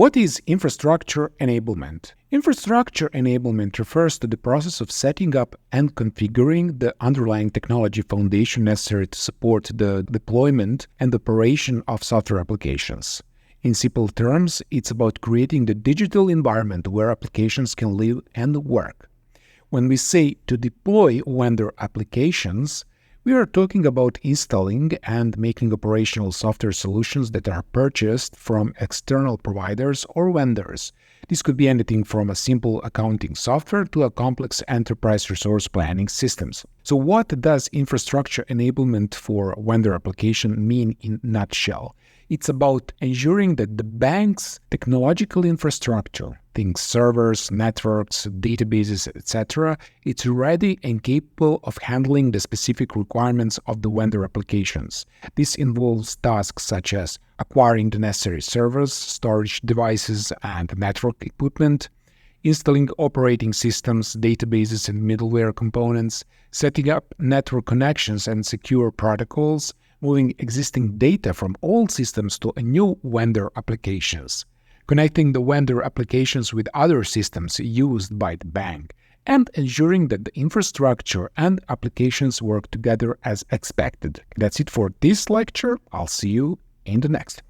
What is infrastructure enablement? Infrastructure enablement refers to the process of setting up and configuring the underlying technology foundation necessary to support the deployment and operation of software applications. In simple terms, it's about creating the digital environment where applications can live and work. When we say to deploy vendor applications, we are talking about installing and making operational software solutions that are purchased from external providers or vendors. This could be anything from a simple accounting software to a complex enterprise resource planning systems. So what does infrastructure enablement for vendor application mean in a nutshell? It's about ensuring that the bank's technological infrastructure, think servers, networks, databases, etc., it's ready and capable of handling the specific requirements of the vendor applications. This involves tasks such as acquiring the necessary servers, storage devices, and network equipment, installing operating systems, databases, and middleware components, setting up network connections and secure protocols, moving existing data from old systems to a new vendor applications, connecting the vendor applications with other systems used by the bank, and ensuring that the infrastructure and applications work together as expected. That's it for this lecture. I'll see you in the next.